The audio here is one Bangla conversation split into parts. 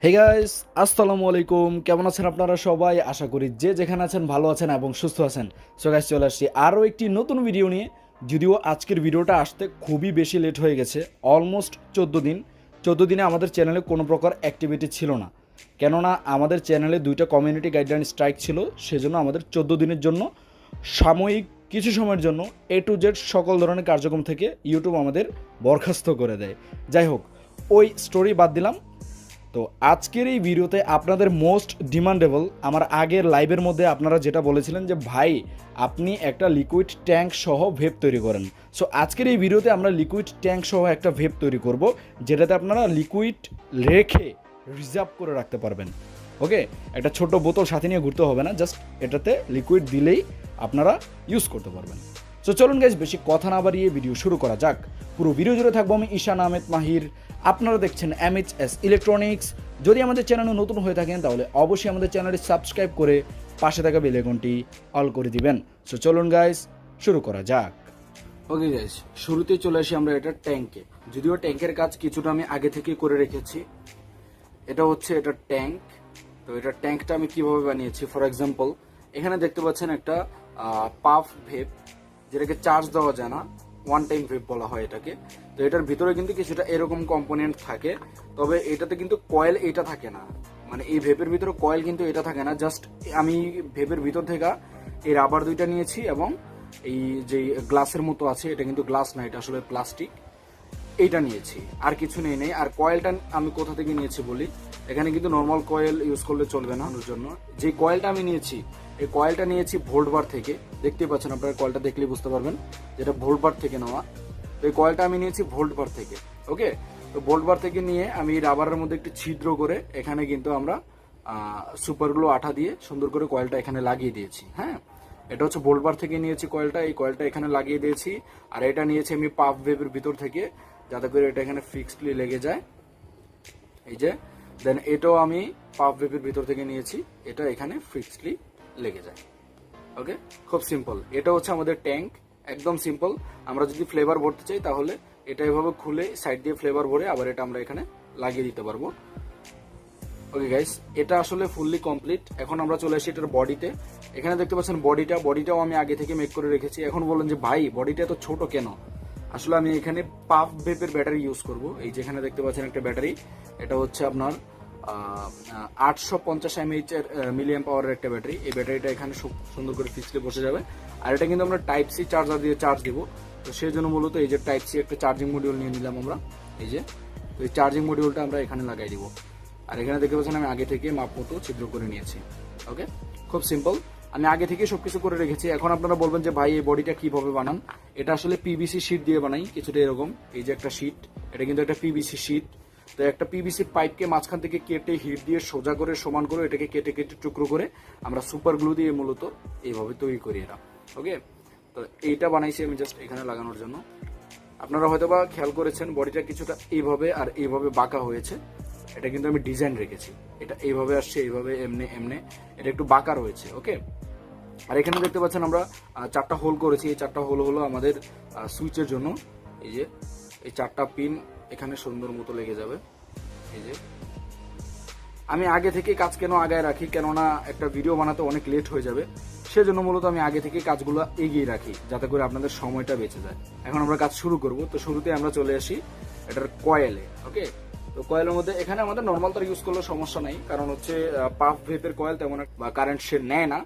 হে গাইস, আসসালামু আলাইকুম। কেমন আছেন আপনারা সবাই? আশা করি যে যেখানে আছেন ভালো আছেন এবং সুস্থ আছেন। সো গাইস, চলে আসছি আরও একটি নতুন ভিডিও নিয়ে। যদিও আজকের ভিডিওটা আসতে খুবই বেশি লেট হয়ে গেছে, অলমোস্ট 14 দিন। 14 দিনে আমাদের চ্যানেলে কোনো প্রকার অ্যাক্টিভিটি ছিল না, কেননা আমাদের চ্যানেলে 2টা কমিউনিটি গাইডলাইন স্ট্রাইক ছিল। সেজন্য আমাদের 14 দিনের জন্য সাময়িক কিছু সময়ের জন্য A to Z সকল ধরনের কার্যক্রম থেকে ইউটিউব আমাদের বরখাস্ত করে দেয়। যাই হোক, ওই স্টোরি বাদ দিলাম। তো আজকের এই ভিডিওতে আপনাদের মোস্ট ডিমান্ডেবল, আমার আগের লাইভের মধ্যে আপনারা যেটা বলেছিলেন যে ভাই আপনি একটা লিকুইড ট্যাঙ্ক সহ ভেব তৈরি করেন। সো আজকের এই ভিডিওতে আমরা লিকুইড ট্যাঙ্ক সহ একটা ভেব তৈরি করব, যেটাতে আপনারা লিকুইড রেখে রিজার্ভ করে রাখতে পারবেন। ওকে, একটা ছোট বোতল সাথে নিয়ে ঘুরতে হবে না, জাস্ট এটাতে লিকুইড দিলেই আপনারা ইউজ করতে পারবেন। সো চলুন গাইজ, বেশি কথা না বাড়িয়ে ভিডিও শুরু করা যাক। পুরো ভিডিও জুড়ে থাকবো আমি ঈশান আহমেদ মাহির। আপনারা দেখছেন MHS ইলেকট্রনিক্স। যদি আমাদের চ্যানেলে নতুন হয়ে থাকেন তাহলে অবশ্যই আমাদের চ্যানেলটি সাবস্ক্রাইব করে পাশে থাকা বেল আইকনটি অল করে দিবেন। সো চলুন গাইজ, শুরু করা যাক। ওকে গাইজ, শুরুতেই চলে আসি আমরা এটা ট্যাঙ্কে। যদিও ট্যাঙ্কের কাজ কিছুটা আমি আগে থেকেই করে রেখেছি। এটা হচ্ছে এটা ট্যাঙ্ক। তো এটা ট্যাঙ্কটা আমি কিভাবে বানিয়েছি, ফর এক্সাম্পল এখানে দেখতে পাচ্ছেন একটা পাফ ভেপ, যেটাকে চার্জ দেওয়া যায় না, ওয়ান টাইম ভেপ বলা হয় এটাকে। তো এটার ভিতরে কিন্তু কিছুটা এরকম কম্পোনেন্ট থাকে, তবে এটাতে কিন্তু কয়েল এটা থাকে না। মানে এই ভেপের ভিতরে কয়েল কিন্তু এটা থাকে না। জাস্ট আমি ভেপের ভিতর থেকে এই রাবার দুইটা নিয়েছি এবং এই যে গ্লাসের মতো আছে, এটা কিন্তু গ্লাস না, এটা আসলে প্লাস্টিক, এইটা নিয়েছি, আর কিছু নেই। আর কয়েলটা আমি কোথা থেকে নিয়েছি বলি। এখানে কিন্তু নর্মাল কয়েল ইউজ করলে চলবে না, ওর জন্য যে কয়েলটা আমি নিয়েছি, এই কয়েলটা নিয়েছি ভোল্ট বার থেকে। দেখতেই পাচ্ছেন, আপনারা কয়েলটা দেখলেই বুঝতে পারবেন যেটা ভোল্ট বার থেকে নেওয়া। তো এই কয়েলটা আমি নিয়েছি ভোল্ট বার থেকে। ওকে, তো ভোল্ট বার থেকে নিয়ে আমি রাবারের মধ্যে একটু ছিদ্র করে এখানে কিন্তু আমরা সুপারগ্লো আঠা দিয়ে সুন্দর করে কয়েলটা এখানে লাগিয়ে দিয়েছি। হ্যাঁ, এটা হচ্ছে ভোল্ট বার থেকে নিয়েছি কয়েলটা, এই কয়েলটা এখানে লাগিয়ে দিয়েছি। আর এটা নিয়েছি আমি পাফ ভেবের ভিতর থেকে, যাতে করে এটা এখানে ফিক্সডলি লেগে যায়। এই যে দেন এটাও আমি পাফ ভেপের ভিতর থেকে নিয়েছি, এটা এখানে ফিক্সডলি লেগে যায়। ওকে, খুব সিম্পল। এটা হচ্ছে আমাদের ট্যাঙ্ক, একদম সিম্পল। আমরা যদি ফ্লেভার ভরতে চাই তাহলে এটা এভাবে খুলে সাইড দিয়ে ফ্লেভার ভরে আবার এটা আমরা এখানে লাগিয়ে দিতে পারবো। ওকে গাইস, এটা আসলে ফুললি কমপ্লিট। এখন আমরা চলে আসি এটার বডিতে। এখানে দেখতে পাচ্ছেন বডিটাও আমি আগে থেকে মেক করে রেখেছি। এখন বলেন যে ভাই বডিটা এত ছোট কেন? আসলে আমি এখানে পাফ ভেপের ব্যাটারি ইউজ করব। এই যেখানে দেখতে পাচ্ছেন একটা ব্যাটারি, এটা হচ্ছে আপনার 850 mAh এর মিলিয়াম পাওয়ারের একটা ব্যাটারি। এই ব্যাটারিটা এখানে সুন্দর করে ফিক্সলে বসে যাবে। আর এটা কিন্তু আমরা টাইপ সি চার্জার দিয়ে চার্জ দিব। তো সেই জন্য মূলত এই যে টাইপ সি একটা চার্জিং মডিউল নিয়ে নিলাম আমরা। এই যে, তো এই চার্জিং মডিউলটা আমরা এখানে লাগাই দিব। আর এখানে দেখতে পাচ্ছেন আমি আগে থেকে মাপ মতো ছিদ্র করে নিয়েছি। ওকে, খুব সিম্পল, আমি আগে থেকে সবকিছু করে রেখেছি। এখন আপনারা বলবেন যে ভাই এই বডিটা কিভাবে বানান। এটা আসলে পিভিসি শীট দিয়ে বানাই, কিছুটা এরকম। এই যে একটা শীট, এটা কিন্তু একটা পিভিসি শীট। তো একটা পিভিসি পাইপকে মাঝখান থেকে কেটে হিট দিয়ে সোজা করে সমান করে এটাকে কেটে কেটে টুকরো করে আমরা সুপার গ্লু দিয়ে মূলত এইভাবে তৈরি করি এটা। ওকে, তো এইটা বানাইছি আমি জাস্ট এখানে লাগানোর জন্য। আপনারা হয়তোবা খেয়াল করেছেন বডিটা কিছুটা এইভাবে আর এইভাবে বাঁকা হয়েছে। এটা কিন্তু আমি ডিজাইন রেখেছি, এটা এইভাবে আসছে, এইভাবে এমনে এমনে, এটা একটু বাঁকা রয়েছে। ওকে, আর এখানে দেখতে পাচ্ছেন আমরা 4টা হোল করেছি। এই 4টা হোল হলো আমাদের সুইচের জন্য। এই যে এই 4টা পিন এখানে সুন্দর মতো লেগে যাবে। এই যে আমি আগে থেকে কাজ কেন আগায় রাখি, কেননা একটা ভিডিও বানাতে অনেক লেট হয়ে যাবে, সেজন্য মূলত আমি আগে থেকে কাজগুলো এগিয়ে রাখি, যাতে করে আপনাদের সময়টা বেঁচে যায়। এখন আমরা কাজ শুরু করব। তো শুরুতে আমরা চলে আসি এটার কয়েলে। ওকে, তো কয়েলের মধ্যে এখানে আমাদের নর্মাল তার ইউজ করলে সমস্যা নাই, কারণ হচ্ছে পাফ ভেপের কয়েল তেমন বা কারেন্ট সে নেয় না।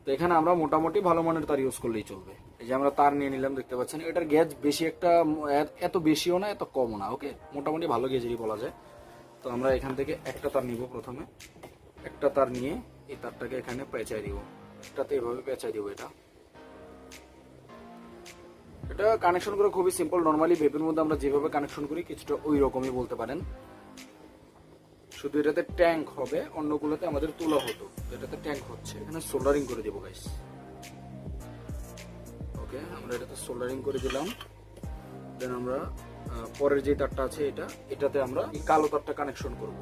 তো এখানে আমরা মোটামুটি ভালো মানের তার ইউজ করলেই চলবে। এই যে আমরা তার নিয়ে নিলাম, দেখতে পাচ্ছেন এটার গেজ বেশি একটা, এত বেশিও না এত কমও না। ওকে, মোটামুটি ভালো গেজেরই বলা যায়। তো আমরা এখান থেকে একটা তার নিব। প্রথমে একটা তার নিয়ে এই তারটাকে এখানে পেঁচাই দিব, এটাতে এভাবে পেঁচাই দিব। এটা কানেকশন করা খুবই সিম্পল। নর্মালি ভেপের মধ্যে আমরা যেভাবে কানেকশন করি কিছুটা ওই রকমই বলতে পারেন, শুধু এটাতে ট্যাঙ্ক হবে, অন্যগুলোতে আমাদের তুলা হতো। এটাতে ট্যাঙ্ক হচ্ছে, এখানে সোল্ডারিং করে দেবো গাইস। ওকে, আমরা এটাতে সোল্ডারিং করে দিলাম। দেন আমরা পরের যে তারটা আছে এটাতে আমরা এই কালো তারটা কানেকশন করব।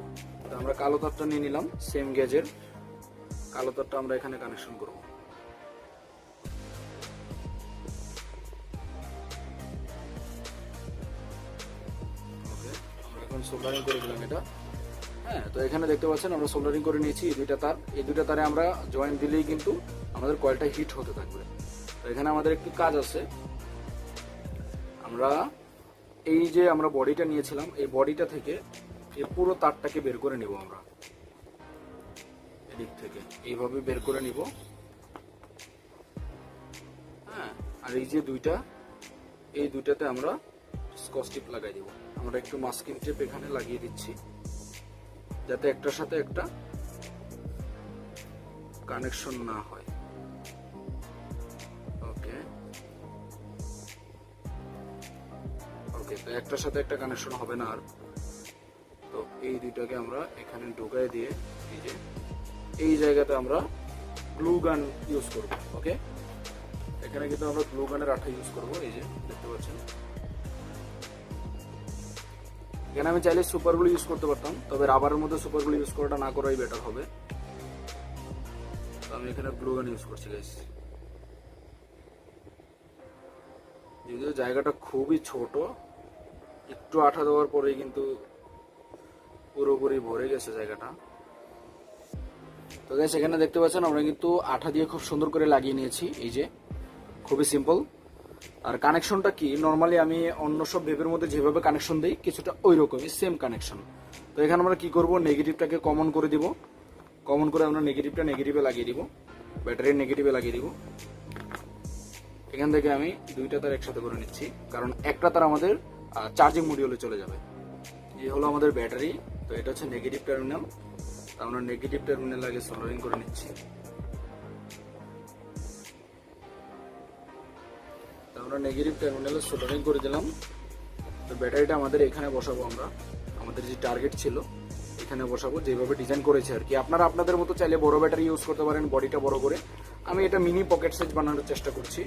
তো আমরা কালো তারটা নিয়ে নিলাম, সেম গেজের কালো তারটা আমরা এখানে কানেকশন করব। ওকে, আমরা এখন সোল্ডারিং করে দিলাম এটা। হ্যাঁ, তো এখানে দেখতে পাচ্ছেন আমরা সোল্ডারিং করে নিয়েছি এই দুইটা তারে আমরা জয়েন্ট দিলেই কিন্তু আমাদের কয়েলটা হিট হতে থাকবে। তো এখানে আমাদের একটু কাজ আছে। আমরা এই যে আমরা বডিটা নিয়েছিলাম, এই বডিটা থেকে এই পুরো তারটাকে বের করে নিব। আমরা এদিক থেকে এইভাবে বের করে নিব। হ্যাঁ, আর এই যে এই দুইটাতে আমরা স্কচ টেপ লাগাই দিব। আমরা একটু মাস্কিং টেপ এখানে লাগিয়ে দিচ্ছি যাতে একটার সাথে একটা কানেকশন না হয়। ওকে, তো একটার সাথে একটা কানেকশন হবে না আর। তো এই দুইটাকে আমরা এখানে ঢোকাই দিয়ে এই যে এই জায়গাতে আমরা গ্লু গান ইউজ করব। ওকে, এখানে কিন্তু আমরা গ্লু গানের আঠা ইউজ করব। এই যে দেখতে পাচ্ছেন, এখানে আমি চাইলে সুপার গ্লু ইউজ করতে পারতাম, তবে রাবারের মধ্যে সুপার গ্লু ইউজ করাটা না করাই বেটার হবে। তো আমি এখানে গ্লু গান ইউজ করছি গাইস। যদিও জায়গাটা খুবই ছোট, একটু আঠা দেওয়ার পরেই কিন্তু পুরোপুরি ভরে গেছে জায়গাটা। তো গাইস এখানে দেখতে পাচ্ছেন আমরা কিন্তু আঠা দিয়ে খুব সুন্দর করে লাগিয়ে নিয়েছি। এই যে খুবই সিম্পল। আর কানেকশনটা কি, নর্মালি আমি অন্য সব ভেবের মধ্যে যেভাবে কানেকশন দিই কিছুটা ওই রকমই সেম কানেকশন। তো এখানে আমরা কি করব, নেগেটিভটাকে কমন করে দিব। কমন করে আমরা নেগেটিভটা নেগেটিভে লাগিয়ে দিব, ব্যাটারির নেগেটিভে লাগিয়ে দিব। এখান থেকে আমি দুইটা তার একসাথে করে নিচ্ছি, কারণ একটা তার আমাদের চার্জিং মডিউলে চলে যাবে। এই হলো আমাদের ব্যাটারি। তো এটা হচ্ছে নেগেটিভ টার্মিনাল। আমরা নেগেটিভ টার্মিনাল আগে সোল্ডারিং করে নিচ্ছি। আমরা নেগেটিভ টার্মিনালে সোল্ডারিং করে দিলাম। তো ব্যাটারিটা আমাদের এখানে বসাবো। আমরা আমাদের যে টার্গেট ছিল এখানে বসাবো, যেভাবে ডিজাইন করেছে আর কি। আপনারা আপনাদের মতো চাইলে বড় ব্যাটারি ইউজ করতে পারেন, বডিটা বড় করে। আমি এটা মিনি পকেট সাইজ বানানোর চেষ্টা করছি,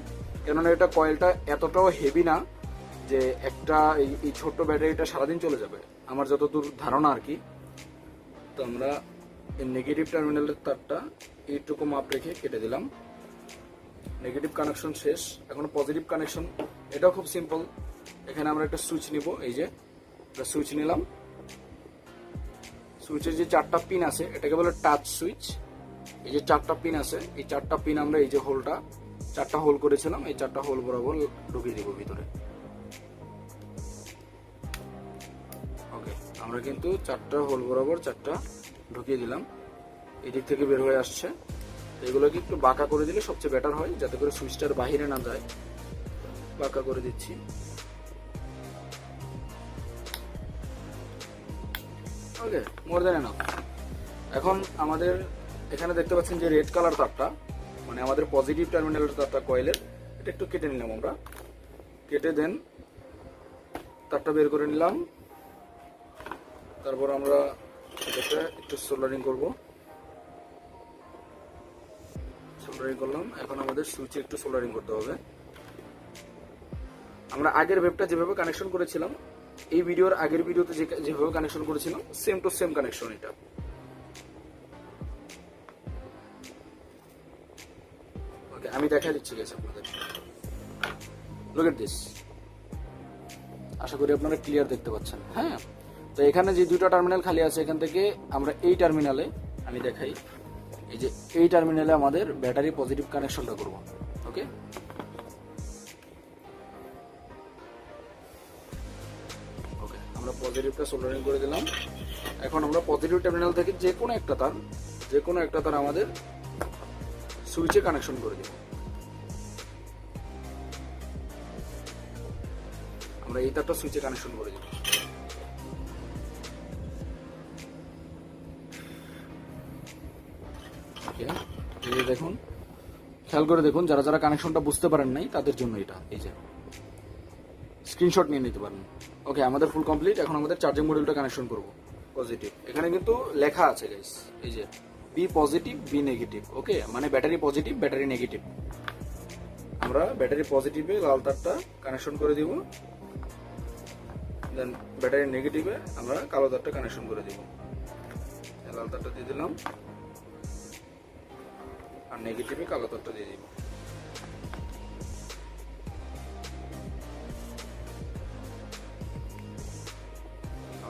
কেননা এটা কয়েলটা এতটাও হেভি না যে একটা এই ছোট্ট ব্যাটারিটা সারাদিন চলে যাবে, আমার যতদূর ধারণা আর কি। তো আমরা এই নেগেটিভ টার্মিনালের তারটা এইটুকু মাপ রেখে কেটে দিলাম। নেগেটিভ কানেকশন শেষ, এখন পজিটিভ কানেকশন। এটাও খুব সিম্পল। এখানে আমরা একটা সুইচ নিব। এই যে একটা সুইচ নিলাম। সুইচের যে চারটা পিন আছে এটাকে বলে টাচ সুইচ। এই যে চারটা পিন আছে, এই চারটা পিন আমরা এই যে হোলটা চারটা হোল করেছিলাম, এই চারটা হোল বরাবর ঢুকিয়ে দিব ভিতরে। ওকে, আমরা কিন্তু চারটা হোল বরাবর চারটা ঢুকিয়ে দিলাম। এদিক থেকে বের হয়ে আসছে। এগুলোকে একটু বাঁকা করে দিলে সবচেয়ে বেটার হয়, যাতে করে সুইচটার বাহিরে না যায়। বাঁকা করে দিচ্ছি। ওকে, মোর দেন এনাফ। এখন আমাদের এখানে দেখতে পাচ্ছেন যে রেড কালার তারটা, মানে আমাদের পজিটিভ টার্মিনালের তারটা কয়েলের, এটা একটু কেটে নিলাম আমরা। কেটে দেন তারটা বের করে নিলাম। তারপর আমরা এটাকে একটু সোল্ডারিং করব। সোল্ডারিং করলাম। এখন আমাদের সুইচে একটু সোল্ডারিং করতে হবে। আমরা আগের ওয়েবটা যেভাবে কানেকশন করেছিলাম, এই ভিডিওর আগের ভিডিওতে যেভাবে কানেকশন করেছিলাম, সেম টু সেম কানেকশন এটা। ওকে, আমি দেখাই দিচ্ছি গেছে আপনাদের। Look at this. আশা করি আপনারা ক্লিয়ার দেখতে পাচ্ছেন। হ্যাঁ, তো এখানে যে দুটো টার্মিনাল খালি আছে, এখান থেকে আমরা এই টার্মিনালে, আমি দেখাই, এই যে এই টার্মিনালে আমাদের ব্যাটারি পজিটিভ কানেকশনটা করব। ওকে, আমরা পজিটিভটা সোল্ডারিং করে দিলাম। এখন আমরা পজিটিভ টার্মিনাল থেকে যে কোনো একটা তার আমাদের সুইচে কানেকশন করে দিব। আমরা এই তারটা সুইচে কানেকশন করে দিব। দেখুন, খেয়াল করে দেখুন, যারা যারা কানেকশনটা বুঝতে পারেন নাই তাদের জন্য এটা। এই যে স্ক্রিনশট নিয়ে নিতে পারেন। ওকে, আমাদের ফুল কমপ্লিট। এখন আমাদের চার্জিং মডিউলটা কানেকশন করব। পজিটিভ, এখানে কিন্তু লেখা আছে গাইস, এই যে বি পজিটিভ বি নেগেটিভ। ওকে, মানে ব্যাটারি পজিটিভ ব্যাটারি নেগেটিভ। আমরা ব্যাটারি পজিটিভে লাল তারটা কানেকশন করে দিব, দেন ব্যাটারি নেগেটিভে আমরা কালো তারটা কানেকশন করে দিব। লাল তারটা দিয়ে দিলাম আর নেগেটিভে কালো তারটা দিয়ে দিব।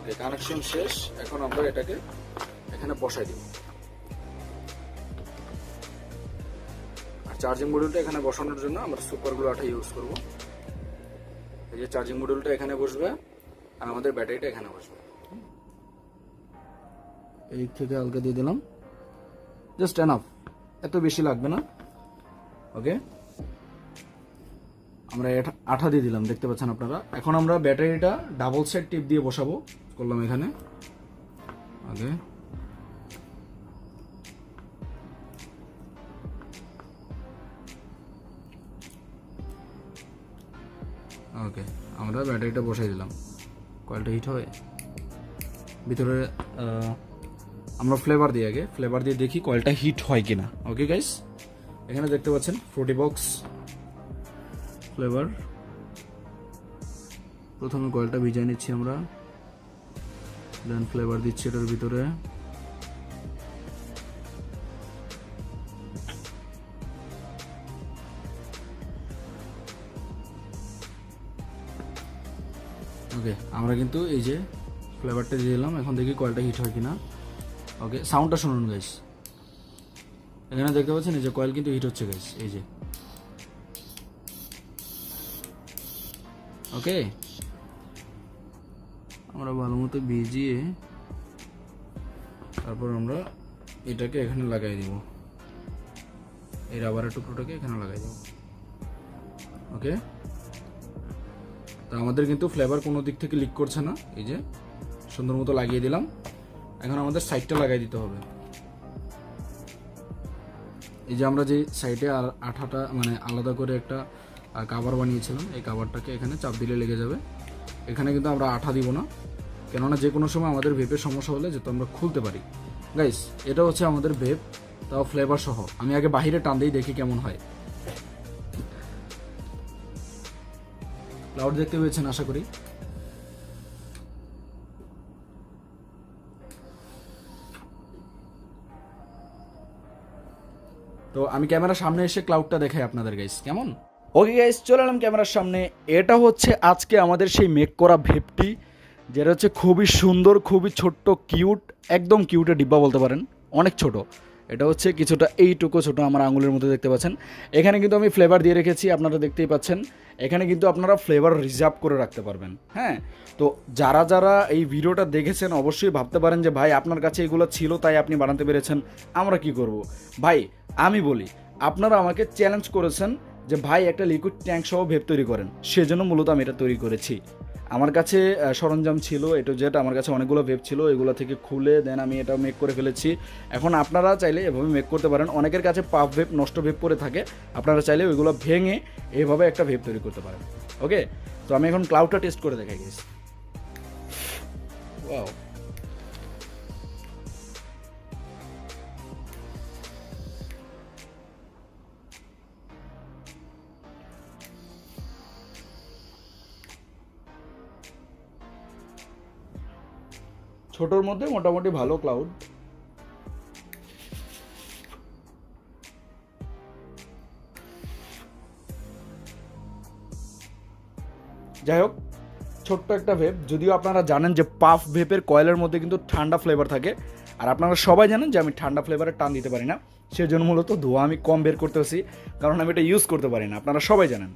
ওকে, কানেকশন শেষ। এখন আমরা এটাকে এখানে বসাই দিব। আর চার্জিং মডিউলটা এখানে বসানোর জন্য আমরা সুপার গ্লু আঠা ইউজ করব। এই যে চার্জিং মডিউলটা এখানে বসবে আর আমাদের ব্যাটারিটা এখানে বসবে। এই থেকে হালকা দিয়ে দিলাম, জাস্ট এনাফ, এত বেশি লাগবে না। ওকে, আমরা আঠা দিয়ে দিলাম, দেখতে পাচ্ছেন আপনারা। এখন আমরা ব্যাটারিটা ডাবল সাইড টিপ দিয়ে বসাবো, করলাম এখানে। ওকে, ওকে, আমরা ব্যাটারিটা বসাই দিলাম। কয়েলটা হিট হয় ভিতরে, আমরা ফ্লেভার দিই আগে, ফ্লেভার দিয়ে দেখি কয়েলটা হিট হয় কিনা। ওকে গাইস, এখানে দেখতে পাচ্ছেন ফ্রুটি বক্স ফ্লেভার। প্রথমে কয়েলটা ভিজিয়ে নিচ্ছি আমরা, দেন ফ্লেভার দিচ্ছি এটার ভিতরে। ওকে, আমরা কিন্তু এই যে ফ্লেভারটা দিয়ে দিলাম, এখন দেখি কয়েলটা হিট হয় কিনা। ওকে, সাউন্ডটা শুনুন গাইস, এখানে দেখতে পাচ্ছেন এই যে কয়েল কিন্তু হিট হচ্ছে গাইস, এই যে। ওকে, আমরা ভালো মতো ভিজিয়ে তারপর আমরা এটাকে এখানে লাগাই দিব, এই রাবারের টুকরোটাকে এখানে লাগাই দেব। ওকে, তো আমাদের কিন্তু ফ্লেভার কোনো দিক থেকে লিক করছে না, এই যে সুন্দর মতো লাগিয়ে দিলাম। এখন আমাদের সাইডটা লাগাই দিতে হবে। এই যে আমরা যে সাইডে আঠাটা মানে আলাদা করে একটা কাভার বানিয়েছিলাম, এই কাভারটাকে এখানে চাপ দিলে লেগে যাবে। এখানে কিন্তু আমরা আঠা দিব না, কেননা যে কোনো সময় আমাদের ভেপের সমস্যা হলে যেহেতু আমরা খুলতে পারি। গাইস, এটা হচ্ছে আমাদের ভেপ, তাও ফ্লেভার সহ। আমি আগে বাহিরে টান দিই, দেখি কেমন হয়। ক্লাউড দেখতে পেয়েছেন আশা করি। তো আমি ক্যামেরার সামনে এসে ক্লাউডটা দেখাই আপনাদের গাইস, কেমন। ওকে গাইস, চলে এলাম ক্যামেরার সামনে। এটা হচ্ছে আজকে আমাদের সেই মেক করা ভেপটি, যেটা হচ্ছে খুবই সুন্দর, খুবই ছোট্ট, কিউট, একদম কিউটের ডিব্বা বলতে পারেন, অনেক ছোট। এটা হচ্ছে কিছুটা এইটুকু ছোট, আমার আঙুলের মধ্যে দেখতে পাচ্ছেন। এখানে কিন্তু আমি ফ্লেভার দিয়ে রেখেছি, আপনারা দেখতেই পাচ্ছেন। এখানে কিন্তু আপনারা ফ্লেভার রিজার্ভ করে রাখতে পারবেন। হ্যাঁ, তো যারা যারা এই ভিডিওটা দেখেছেন অবশ্যই ভাবতে পারেন যে ভাই আপনার কাছে এগুলো ছিল তাই আপনি বানাতে পেরেছেন, আমরা কি করব। ভাই আমি বলি, আপনারা আমাকে চ্যালেঞ্জ করেছেন যে ভাই একটা লিকুইড ট্যাঙ্ক সহ ভেপ তৈরি করেন, সেজন্য মূলত আমি এটা তৈরি করেছি। আমার কাছে সরঞ্জাম ছিল এটো জেড, আমার কাছে অনেকগুলো ভেপ ছিল, এগুলো থেকে খুলে দেন আমি এটা মেক করে ফেলেছি। এখন আপনারা চাইলে এভাবে মেক করতে পারেন। অনেকের কাছে পাফ ভেপ, নষ্ট ভেপ পরে থাকে, আপনারা চাইলে ওইগুলো ভেঙে এভাবে একটা ভেপ তৈরি করতে পারেন। ওকে, তো আমি এখন ক্লাউডটা টেস্ট করে দেখাই গেছি। ওয়াও, ছোটোর মধ্যে মোটামুটি ভালো ক্লাউড। যাই হোক, ছোট্ট একটা ভেপ। যদিও আপনারা জানেন যে পাফ ভেপের কয়েলের মধ্যে কিন্তু ঠান্ডা ফ্লেভার থাকে, আর আপনারা সবাই জানেন যে আমি ঠান্ডা ফ্লেভারে টান দিতে পারি না, সেজন্য মূলত ধোঁয়া আমি কম বের করতেছি, কারণ আমি এটা ইউজ করতে পারি না, আপনারা সবাই জানেন।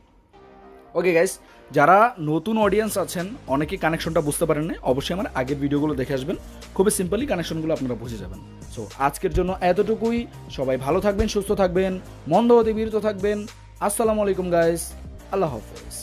ওকে গাইস, যারা নতুন অডিয়েন্স আছেন, অনেকেই কানেকশনটা বুঝতে পারেন না, অবশ্যই আমার আগের ভিডিওগুলো দেখে আসবেন, খুবই সিম্পলি কানেকশনগুলো আপনারা বুঝে যাবেন। সো আজকের জন্য এতটুকুই। সবাই ভালো থাকবেন, সুস্থ থাকবেন, মন্দ হতে বিরত থাকবেন। আসসালামু আলাইকুম গাইস, আল্লাহ হাফেজ।